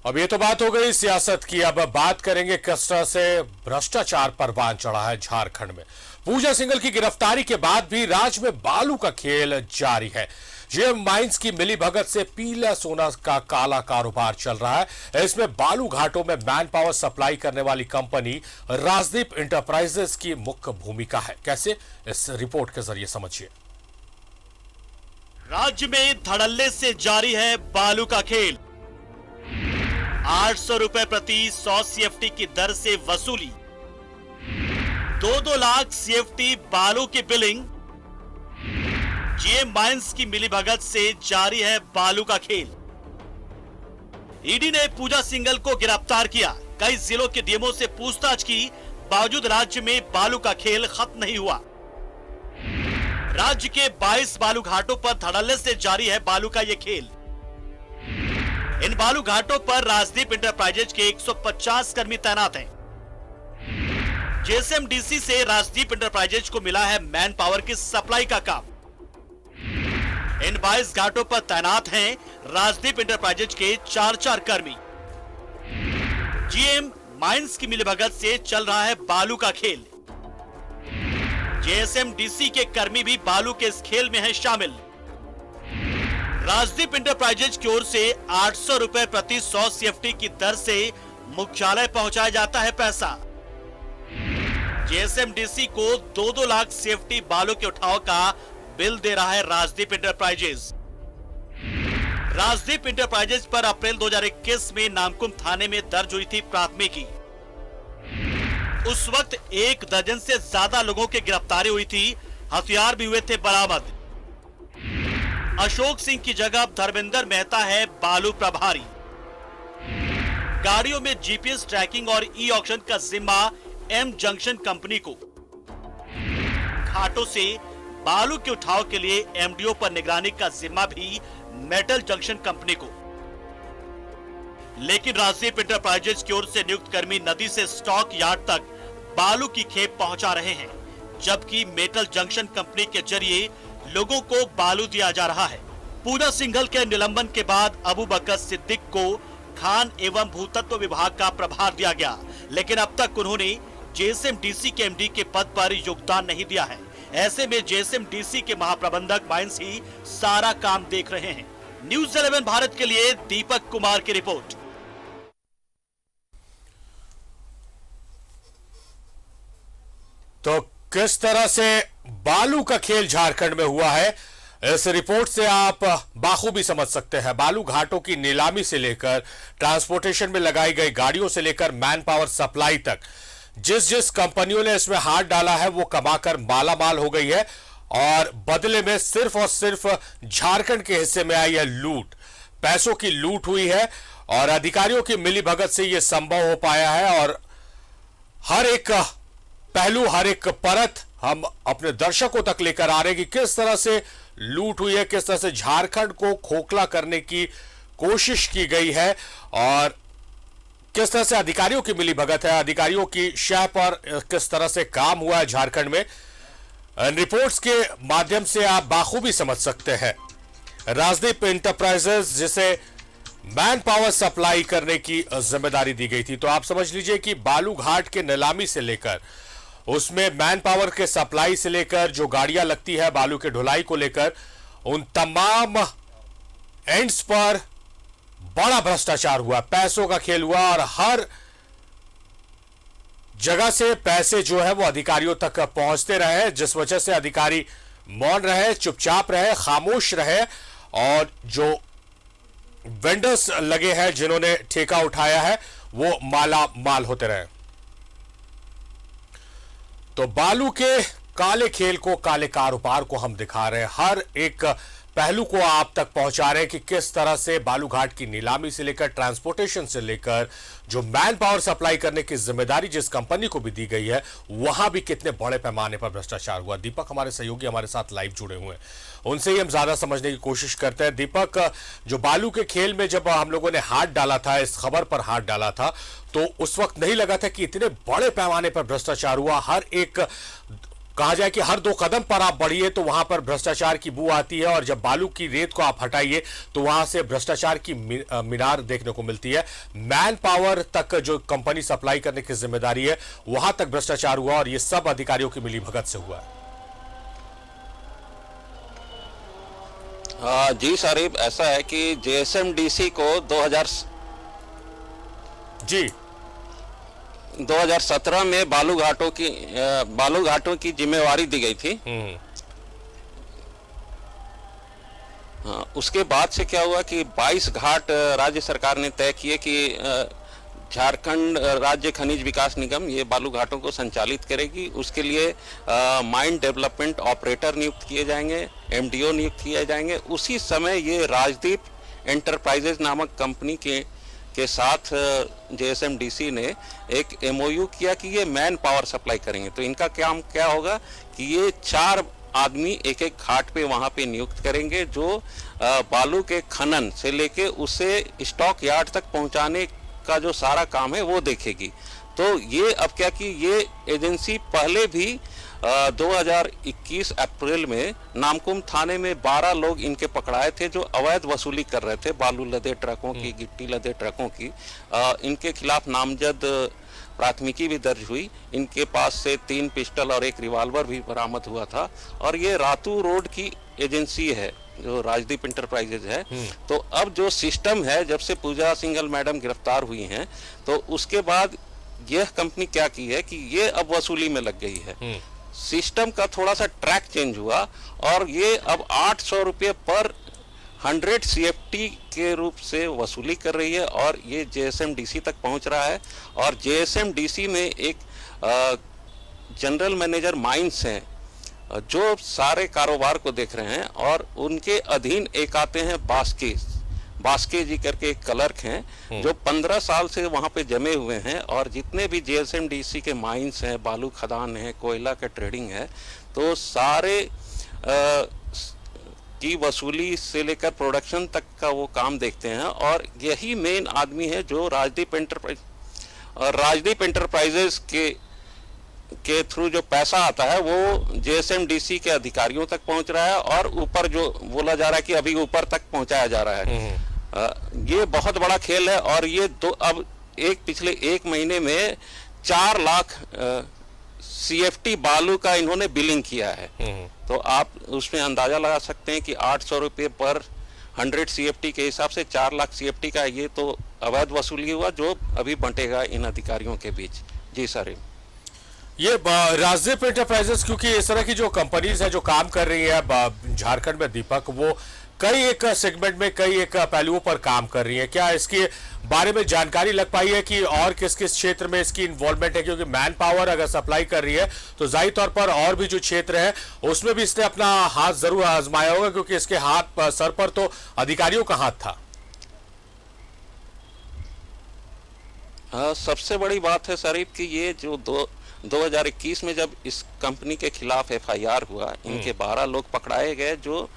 अब ये तो बात हो गई सियासत की। अब बात करेंगे किस तरह से भ्रष्टाचार परवान चढ़ा है झारखंड में। पूजा सिंघल की गिरफ्तारी के बाद भी राज्य में बालू का खेल जारी है। जेएम माइंस की मिलीभगत से पीला सोना का काला कारोबार चल रहा है। इसमें बालू घाटों में मैन पावर सप्लाई करने वाली कंपनी राजदीप इंटरप्राइजेस की मुख्य भूमिका है। कैसे, इस रिपोर्ट के जरिए समझिए। राज्य में धड़ल्ले से जारी है बालू का खेल। 800 रुपए प्रति 100 सीएफटी की दर से वसूली, 2-2 लाख सीएफटी बालू की बिलिंग। जेएम माइंस की मिलीभगत से जारी है बालू का खेल। ईडी ने पूजा सिंघल को गिरफ्तार किया। कई जिलों के डीएमओ से पूछताछ की, बावजूद राज्य में बालू का खेल खत्म नहीं हुआ। राज्य के 22 बालू घाटों पर धड़ल्ले से जारी है बालू का ये खेल। इन बालू घाटों पर राजदीप इंटरप्राइजेज के 150 कर्मी तैनात हैं। जेएसएमडीसी से राजदीप इंटरप्राइजेज को मिला है मैन पावर की सप्लाई का काम। इन 22 घाटों पर तैनात हैं राजदीप इंटरप्राइजेज के 4-4 कर्मी। जेएम माइंस की मिलीभगत से चल रहा है बालू का खेल। जेएसएमडीसी के कर्मी भी बालू के इस खेल में हैं शामिल। राजदीप इंटरप्राइजेज की ओर से 800 रुपए प्रति 100 सीएफटी की दर से मुख्यालय पहुंचाया जाता है पैसा। जेएसएमडीसी को 2-2 लाख सीएफटी बालू के उठाव का बिल दे रहा है राजदीप इंटरप्राइजेज। राजदीप इंटरप्राइजेज पर अप्रैल 2021 में नामकुम थाने में दर्ज हुई थी प्राथमिकी। उस वक्त 1 दर्जन से ज्यादा लोगों की गिरफ्तारी हुई थी, हथियार भी हुए थे बरामद। अशोक सिंह की जगह धर्मेंद्र मेहता है बालू प्रभारी। गाड़ियों में जीपीएस ट्रैकिंग और ई ऑक्शन का जिम्मा एम जंक्शन कंपनी को। घाटों से बालू के उठाव के लिए एमडीओ पर निगरानी का जिम्मा भी मेटल जंक्शन कंपनी को। लेकिन राजदीप इंटरप्राइजेज की ओर से नियुक्त कर्मी नदी से स्टॉक यार्ड तक बालू की खेप पहुंचा रहे हैं, जबकि मेटल जंक्शन कंपनी के जरिए लोगों को बालू दिया जा रहा है। पूजा सिंघल के निलंबन के बाद अबू बकर सिद्दीक को खान एवं भूतत्व विभाग का प्रभार दिया गया, लेकिन अब तक उन्होंने जेएसएमडीसी के एमडी के पद पर योगदान नहीं दिया है। ऐसे में जेएसएमडीसी के महाप्रबंधक माइंस ही सारा काम देख रहे हैं। न्यूज़ 11 भारत के लिए दीपक कुमार की रिपोर्ट। तो किस तरह से बालू का खेल झारखंड में हुआ है, इस रिपोर्ट से आप बाखूबी समझ सकते हैं। बालू घाटों की नीलामी से लेकर ट्रांसपोर्टेशन में लगाई गई गाड़ियों से लेकर मैन पावर सप्लाई तक, जिस जिस कंपनियों ने इसमें हाथ डाला है वो कमाकर माला माल हो गई है, और बदले में सिर्फ और सिर्फ झारखंड के हिस्से में आई है लूट। पैसों की लूट हुई है और अधिकारियों की मिलीभगत से यह संभव हो पाया है। और हर एक पहलू, हर एक परत हम अपने दर्शकों तक लेकर आ रहे हैं कि किस तरह से लूट हुई है, किस तरह से झारखंड को खोखला करने की कोशिश की गई है और किस तरह से अधिकारियों की मिलीभगत है, अधिकारियों की शह पर किस तरह से काम हुआ है झारखंड में। रिपोर्ट्स के माध्यम से आप बाखूबी समझ सकते हैं। राजदीप इंटरप्राइजेस जिसे मैन पावर सप्लाई करने की जिम्मेदारी दी गई थी, तो आप समझ लीजिए कि बालू घाट के नीलामी से लेकर उसमें मैन पावर के सप्लाई से लेकर जो गाड़ियां लगती है बालू के ढुलाई को लेकर, उन तमाम एंड्स पर बड़ा भ्रष्टाचार हुआ, पैसों का खेल हुआ और हर जगह से पैसे जो है वो अधिकारियों तक पहुंचते रहे, जिस वजह से अधिकारी मौन रहे, चुपचाप रहे, खामोश रहे और जो वेंडर्स लगे हैं जिन्होंने ठेका उठाया है वो माला माल होते रहे। तो बालू के काले खेल को, काले कारोबार को हम दिखा रहे हैं, हर एक पहलू को आप तक पहुंचा रहे हैं कि किस तरह से बालू घाट की नीलामी से लेकर ट्रांसपोर्टेशन से लेकर जो मैन पावर सप्लाई करने की जिम्मेदारी जिस कंपनी को भी दी गई है, वहां भी कितने बड़े पैमाने पर भ्रष्टाचार हुआ। दीपक हमारे सहयोगी हमारे साथ लाइव जुड़े हुए हैं, उनसे ही हम ज्यादा समझने की कोशिश करते हैं। दीपक, जो बालू के खेल में जब हम लोगों ने हाथ डाला था, इस खबर पर हाथ डाला था, तो उस वक्त नहीं लगा था कि इतने बड़े पैमाने पर भ्रष्टाचार हुआ। हर एक कहा जाए कि हर 2 कदम पर आप बढ़िए तो वहां पर भ्रष्टाचार की बू आती है, और जब बालू की रेत को आप हटाइए तो वहां से भ्रष्टाचार की मीनार देखने को मिलती है। मैन पावर तक जो कंपनी सप्लाई करने की जिम्मेदारी है, वहां तक भ्रष्टाचार हुआ, और ये सब अधिकारियों की मिलीभगत से हुआ है। जी सारिब, ऐसा है कि जेएसएमडीसी को 2017 में बालू घाटों की जिम्मेवारी दी गई थी। उसके बाद से क्या हुआ कि 22 घाट राज्य सरकार ने तय किए कि झारखंड राज्य खनिज विकास निगम ये बालू घाटों को संचालित करेगी। उसके लिए माइन डेवलपमेंट ऑपरेटर नियुक्त किए जाएंगे, एमडीओ नियुक्त किए जाएंगे। उसी समय ये राजदीप एंटरप्राइजेज नामक कंपनी के साथ जेएसएमडीसी ने एक एमओयू किया कि ये मैन पावर सप्लाई करेंगे। तो इनका काम क्या होगा कि ये 4 आदमी एक घाट पे वहाँ पे नियुक्त करेंगे, जो बालू के खनन से लेके उसे स्टॉक यार्ड तक पहुँचाने का जो सारा काम है वो देखेगी। तो ये अब क्या कि ये एजेंसी पहले भी 2021 अप्रैल में नामकुम थाने में 12 लोग इनके पकड़ाए थे जो अवैध वसूली कर रहे थे बालू लदे ट्रकों की, गिट्टी लदे ट्रकों की। इनके खिलाफ नामजद प्राथमिकी भी दर्ज हुई। इनके पास से 3 पिस्टल और 1 रिवाल्वर भी बरामद हुआ था। और ये रातू रोड की एजेंसी है जो राजदीप इंटरप्राइजेज है। तो अब जो सिस्टम है, जब से पूजा सिंघल मैडम गिरफ्तार हुई हैं, तो उसके बाद यह कंपनी क्या की है कि ये अब वसूली में लग गई है। सिस्टम का थोड़ा सा ट्रैक चेंज हुआ और ये अब 800 रुपये पर 100 CFT के रूप से वसूली कर रही है, और ये जेएसएमडीसी तक पहुंच रहा है। और जेएसएमडीसी में एक जनरल मैनेजर माइंस हैं जो सारे कारोबार को देख रहे हैं, और उनके अधीन एक आते हैं बास्के जी करके एक क्लर्क हैं जो 15 साल से वहाँ पे जमे हुए हैं। और जितने भी जेएसएमडीसी के माइंस हैं, बालू खदान है, कोयला का ट्रेडिंग है, तो सारे की वसूली से लेकर प्रोडक्शन तक का वो काम देखते हैं। और यही मेन आदमी है जो राजदीप एंटरप्राइजेस के थ्रू जो पैसा आता है वो जेएसएमडीसी के अधिकारियों तक पहुंच रहा है, और ऊपर जो बोला जा रहा है कि अभी ऊपर तक पहुंचाया जा रहा है। ये बहुत बड़ा खेल है। और ये अब पिछले 1 महीने में 4 लाख CFT बालू का इन्होंने बिलिंग किया है। तो आप उसमें अंदाजा लगा सकते हैं कि 800 रुपये पर 100 CFT के हिसाब से 4 लाख CFT का ये तो अवैध वसूली हुआ, जो अभी बंटेगा इन अधिकारियों के बीच। जी सर, ये राजदीप एंटरप्राइजेस, क्योंकि इस तरह की जो कंपनीज है जो काम कर रही है झारखंड में, दीपक, वो कई एक सेगमेंट में कई एक पहलुओं पर काम कर रही है। क्या इसके बारे में जानकारी लग पाई है कि और किस किस क्षेत्र में इसकी इन्वॉल्वमेंट है? क्योंकि मैन पावर अगर सप्लाई कर रही है तो जाहिर तौर पर और भी जो क्षेत्र है उसमें भी इसने अपना हाथ जरूर आजमाया होगा, क्योंकि इसके हाथ सर पर तो अधिकारियों का हाथ था। सबसे बड़ी बात है सरीफ कि ये जो 2021 में जब इस कंपनी के खिलाफ FIR हुआ, इनके 12 लोग पकड़ाए गए जो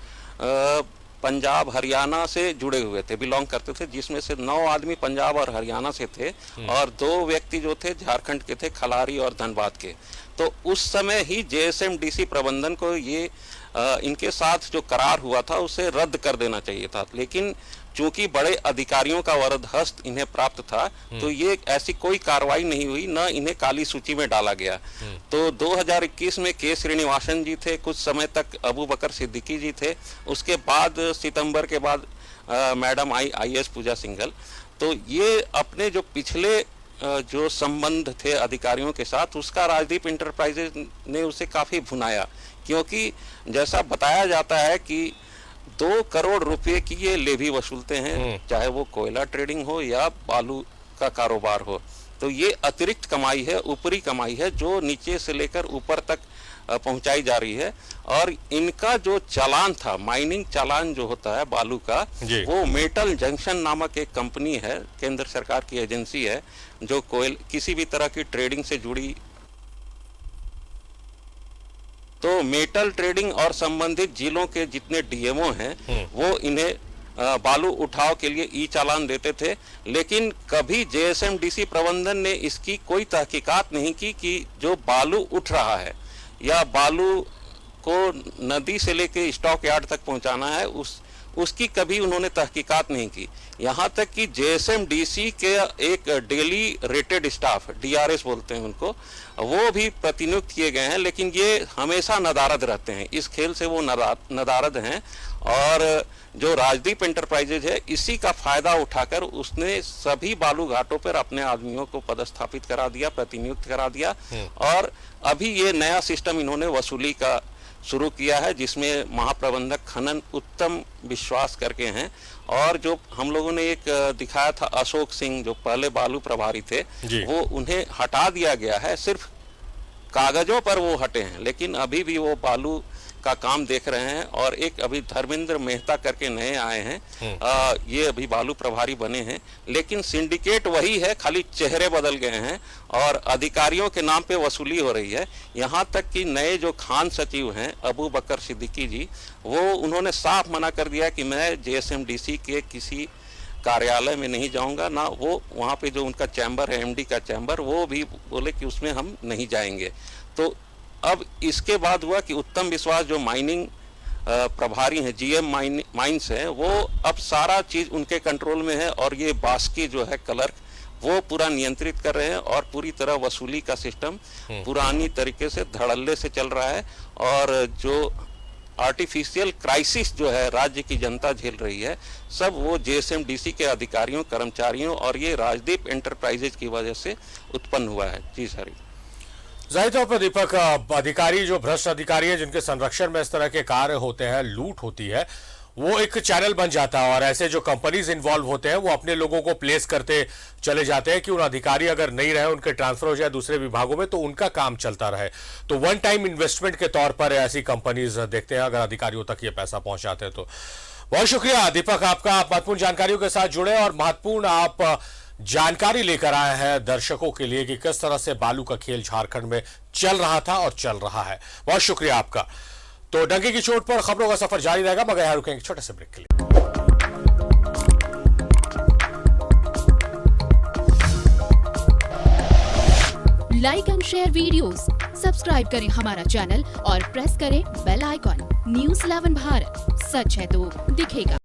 पंजाब हरियाणा से जुड़े हुए थे, बिलोंग करते थे, जिसमें से 9 आदमी पंजाब और हरियाणा से थे और 2 व्यक्ति जो थे झारखंड के थे, खलारी और धनबाद के। तो उस समय ही जेएसएमडीसी प्रबंधन को ये इनके साथ जो करार हुआ था उसे रद्द कर देना चाहिए था, लेकिन चूंकि बड़े अधिकारियों का वरद हस्त इन्हें प्राप्त था तो ये ऐसी कोई कार्रवाई नहीं हुई, न इन्हें काली सूची में डाला गया। तो 2021 में के श्रीनिवासन जी थे, कुछ समय तक अबू बकर सिद्दीकी जी थे, उसके बाद सितंबर के बाद मैडम IAS पूजा सिंघल। तो ये अपने जो पिछले जो संबंध थे अधिकारियों के साथ, उसका राजदीप इंटरप्राइजेज ने उसे काफ़ी भुनाया, क्योंकि जैसा बताया जाता है कि 2 करोड़ रुपए की ये लेवी वसूलते हैं, चाहे वो कोयला ट्रेडिंग हो या बालू का कारोबार हो। तो ये अतिरिक्त कमाई है, ऊपरी कमाई है, जो नीचे से लेकर ऊपर तक पहुंचाई जा रही है। और इनका जो चालान था, माइनिंग चालान जो होता है बालू का, वो मेटल जंक्शन नामक एक कंपनी है, केंद्र सरकार की एजेंसी है, जो किसी भी तरह की ट्रेडिंग से जुड़ी। तो मेटल ट्रेडिंग और संबंधित जिलों के जितने डीएमओ हैं वो इन्हें बालू उठाव के लिए ई चालान देते थे, लेकिन कभी जेएसएमडीसी प्रबंधन ने इसकी कोई तहकीकात नहीं की कि जो बालू उठ रहा है या बालू को नदी से लेके स्टॉक यार्ड तक पहुंचाना है, उसकी कभी उन्होंने तहकीकात नहीं की। यहाँ तक कि जेएसएमडीसी के एक डेली रेटेड स्टाफ, डीआरएस बोलते हैं उनको, वो भी प्रतिनियुक्त किए गए हैं, लेकिन ये हमेशा नदारद रहते हैं। इस खेल से वो नदारद हैं और जो राजदीप एंटरप्राइजेज है इसी का फायदा उठाकर उसने सभी बालू घाटों पर अपने आदमियों को पदस्थापित करा दिया, प्रतिनियुक्त करा दिया। और अभी ये नया सिस्टम इन्होंने वसूली का शुरू किया है, जिसमें महाप्रबंधक खनन उत्तम विश्वास करके हैं। और जो हम लोगों ने एक दिखाया था अशोक सिंह, जो पहले बालू प्रभारी थे, वो उन्हें हटा दिया गया है, सिर्फ कागजों पर वो हटे हैं, लेकिन अभी भी वो बालू का काम देख रहे हैं। और एक अभी धर्मेंद्र मेहता करके नए आए हैं, ये अभी बालू प्रभारी बने हैं, लेकिन सिंडिकेट वही है, खाली चेहरे बदल गए हैं और अधिकारियों के नाम पे वसूली हो रही है। यहाँ तक कि नए जो खान सचिव हैं अबू बकर सिद्दीकी जी, वो उन्होंने साफ मना कर दिया कि मैं जेएसएमडीसी के किसी कार्यालय में नहीं जाऊंगा, ना वो वहाँ पे जो उनका चैम्बर है, एमडी का चैम्बर, वो भी बोले कि उसमें हम नहीं जाएंगे। तो अब इसके बाद हुआ कि उत्तम विश्वास जो माइनिंग प्रभारी हैं, जीएम माइंस हैं, वो अब सारा चीज उनके कंट्रोल में है और ये बास्की जो है क्लर्क, वो पूरा नियंत्रित कर रहे हैं और पूरी तरह वसूली का सिस्टम पुरानी तरीके से धड़ल्ले से चल रहा है। और जो आर्टिफिशियल क्राइसिस जो है राज्य की जनता झेल रही है, सब वो जेएसएमडीसी के अधिकारियों, कर्मचारियों और ये राजदीप एंटरप्राइजेज की वजह से उत्पन्न हुआ है। जी सर। जाहिर तौर पर दीपक, अधिकारी जो भ्रष्ट अधिकारी है जिनके संरक्षण में इस तरह के कार्य होते हैं, लूट होती है, वो एक चैनल बन जाता है और ऐसे जो कंपनीज इन्वॉल्व होते हैं वो अपने लोगों को प्लेस करते चले जाते हैं कि उन अधिकारी अगर नहीं रहे, उनके ट्रांसफर हो जाए दूसरे विभागों में, तो उनका काम चलता रहे। तो वन टाइम इन्वेस्टमेंट के तौर पर ऐसी कंपनीज देखते हैं अगर अधिकारियों तक ये पैसा पहुंचाते हैं तो। बहुत शुक्रिया दीपक आपका, महत्वपूर्ण जानकारियों के साथ जुड़े और महत्वपूर्ण आप जानकारी लेकर आए हैं दर्शकों के लिए कि किस तरह से बालू का खेल झारखंड में चल रहा था और चल रहा है। बहुत शुक्रिया आपका। तो डंके की चोट पर खबरों का सफर जारी रहेगा, मगर यहां रुकेंगे छोटे से ब्रेक के लिए। Like and share videos, subscribe करें हमारा चैनल और प्रेस करें बेल आइकॉन। News 11 भारत, सच है तो दिखेगा।